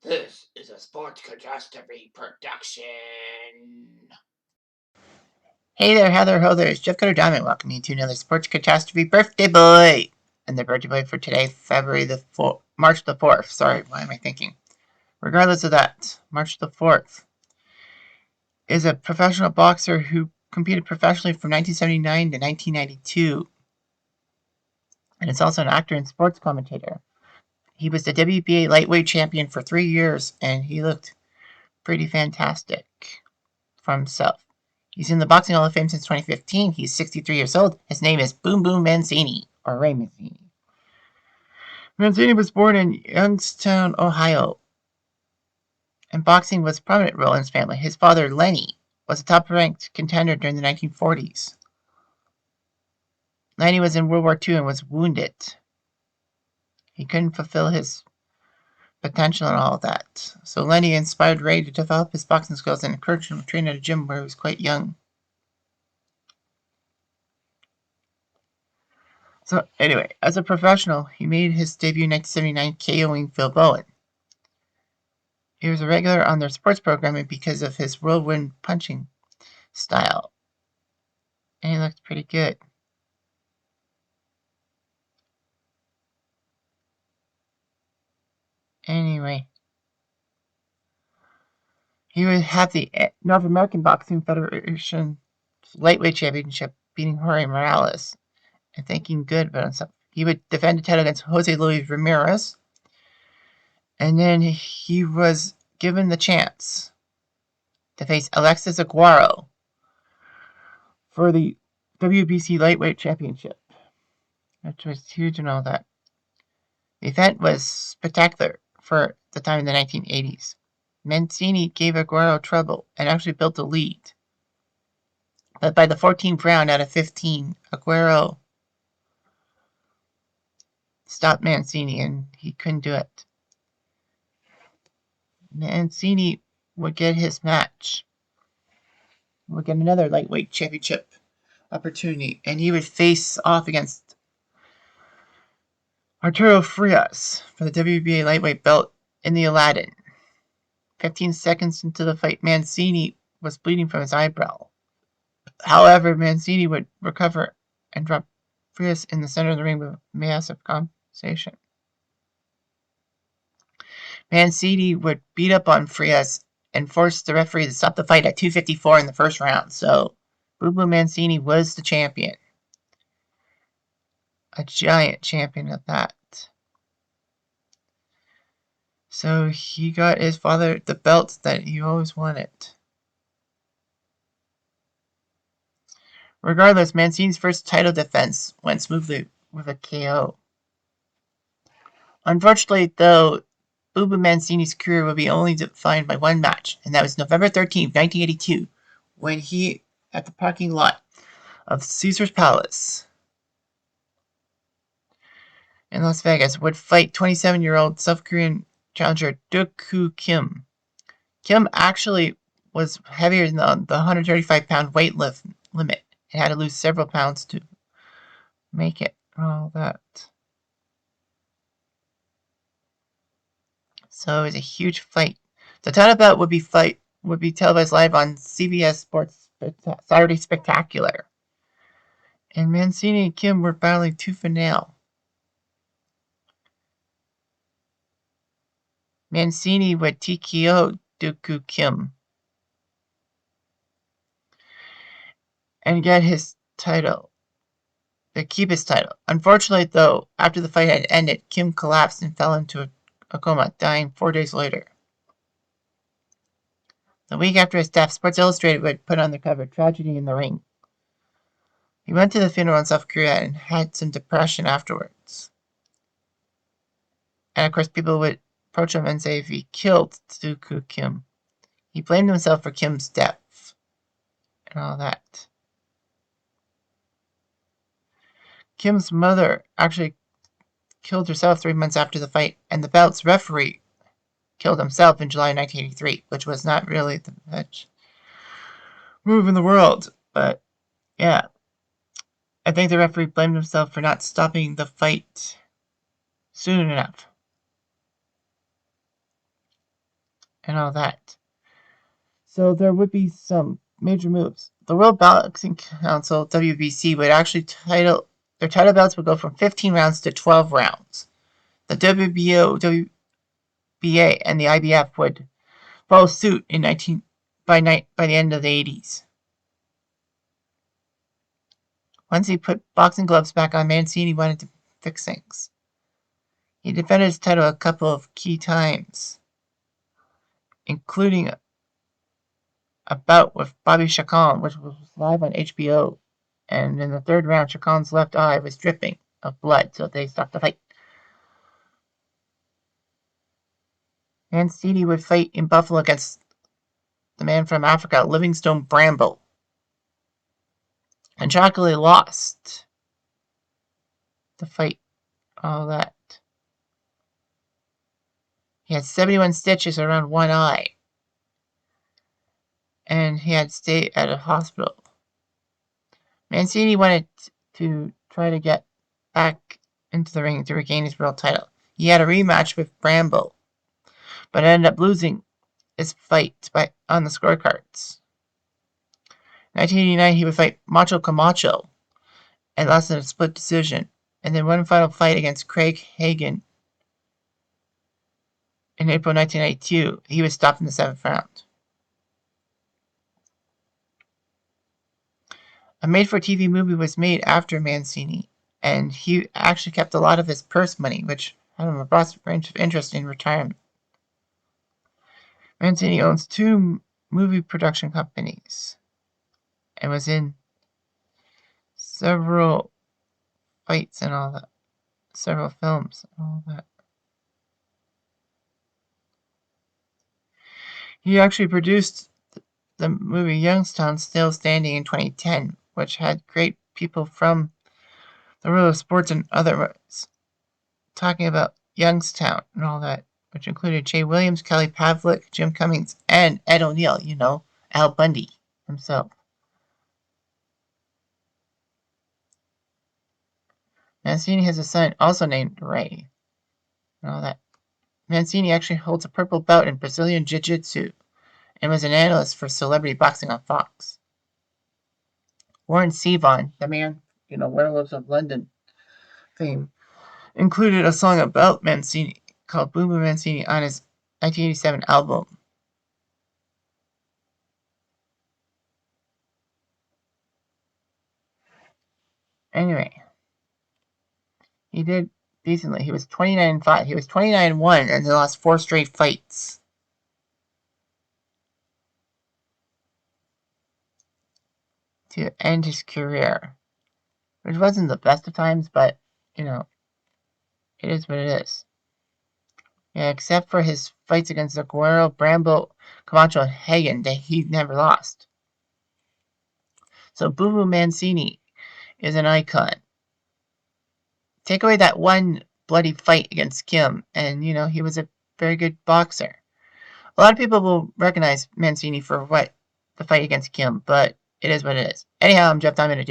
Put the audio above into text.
This is a Sports Catastrophe production. Hey there, Heather, ho there, it's Jeff Cutter Diamond welcoming you to another Sports Catastrophe Birthday Boy! And the birthday boy for today, March the 4th. Sorry, why am I thinking? Regardless of that, March the 4th is a professional boxer who competed professionally from 1979 to 1992. And it's also an actor and sports commentator. He was the WBA lightweight champion for 3 years, and he looked pretty fantastic for himself. He's in the Boxing Hall of Fame since 2015. He's 63 years old. His name is Boom Boom Mancini, or Ray Mancini. Mancini was born in Youngstown, Ohio, and boxing was a prominent role in his family. His father, Lenny, was a top-ranked contender during the 1940s. Lenny was in World War II and was wounded. He couldn't fulfill his potential and all of that. So Lenny inspired Ray to develop his boxing skills and encouraged him to train at a gym where he was quite young. So anyway, as a professional, he made his debut in 1979 KOing Phil Bowen. He was a regular on their sports programming because of his whirlwind punching style. And he looked pretty good. Anyway, he would have the North American Boxing Federation lightweight championship, beating Jorge Morales and thinking good about himself. He would defend the title against Jose Luis Ramirez, and then he was given the chance to face Alexis Aguero for the WBC lightweight championship, which was huge and all that. The event was spectacular for the time in the 1980s. Mancini gave Aguero trouble and actually built a lead. But by the 14th round out of 15, Aguero stopped Mancini and he couldn't do it. Mancini would get his match, would get another lightweight championship opportunity, and he would face off against Arturo Frias for the WBA lightweight belt in the Aladdin. 15 seconds into the fight, Mancini was bleeding from his eyebrow. However, Mancini would recover and drop Frias in the center of the ring with massive compensation. Mancini would beat up on Frias and force the referee to stop the fight at 2:54 in the first round. So, Boo Boo Mancini was the champion. A giant champion at that. So he got his father the belt that he always wanted. Regardless, Mancini's first title defense went smoothly with a KO. Unfortunately, though, Boo Boo Mancini's career would be only defined by one match, and that was November 13th, 1982, when he, at the parking lot of Caesar's Palace in Las Vegas, would fight 27-year-old South Korean challenger Duk-Koo Kim. Kim actually was heavier than the 135-pound weight limit. It had to lose several pounds to make it and all that. So it was a huge fight. The title bout would be televised live on CBS Sports Saturday Spectacular. And Mancini and Kim were battling tooth and nail. Mancini would TKO Duk-Koo Kim and get his title. To keep his title. Unfortunately, though, after the fight had ended, Kim collapsed and fell into a coma, dying 4 days later. The week after his death, Sports Illustrated would put on the cover, "Tragedy in the Ring." He went to the funeral in South Korea and had some depression afterwards. And of course, people would approach him and say if he killed Duk-Koo Kim. He blamed himself for Kim's death and all that. Kim's mother actually killed herself 3 months after the fight, and the bout's referee killed himself in July 1983, which was not really the best move in the world. But yeah, I think the referee blamed himself for not stopping the fight soon enough. and all that. So there would be some major moves. The World Boxing Council, WBC, would actually their title bouts would go from 15 rounds to 12 rounds. The WBO, WBA, and the IBF would follow suit by the end of the 80s. Once he put boxing gloves back on, Mancini wanted to fix things. He defended his title a couple of key times, including a bout with Bobby Chacon, which was live on HBO. And in the third round, Chacon's left eye was dripping of blood, so they stopped the fight. Mancini would fight in Buffalo against the man from Africa, Livingstone Bramble, and shockingly lost the fight. All that. He had 71 stitches around one eye, and he had to stay at a hospital. Mancini wanted to try to get back into the ring to regain his world title. He had a rematch with Bramble, but ended up losing his fight on the scorecards. In 1989, he would fight Macho Camacho and lost in a split decision, and then one final fight against Craig Hagan in April 1992. He was stopped in the 7th round. A made-for-TV movie was made after Mancini, and he actually kept a lot of his purse money, which had him a broad range of interest in retirement. Mancini owns 2 movie production companies and was in several fights and all that, several films and all that. He actually produced the movie Youngstown Still Standing in 2010, which had great people from the world of sports and otherwise talking about Youngstown and all that, which included Jay Williams, Kelly Pavlik, Jim Cummings, and Ed O'Neill, Al Bundy himself. Mancini has a son also named Ray and all that. Mancini actually holds a purple belt in Brazilian Jiu-Jitsu and was an analyst for Celebrity Boxing on Fox. Warren Zevon, the man, Werewolves of London fame, included a song about Mancini called Boom Boom Mancini on his 1987 album. Anyway, he did decently. He was 29-5. He was 29-1 and they lost 4 straight fights. To end his career. Which wasn't the best of times, but, it is what it is. Yeah, except for his fights against Aguero, Bramble, Camacho, and Hagan, that he never lost. So Boo Boo Mancini is an icon. Take away that one bloody fight against Kim, and, he was a very good boxer. A lot of people will recognize Mancini for the fight against Kim, but it is what it is. Anyhow, I'm Jeff Diamond.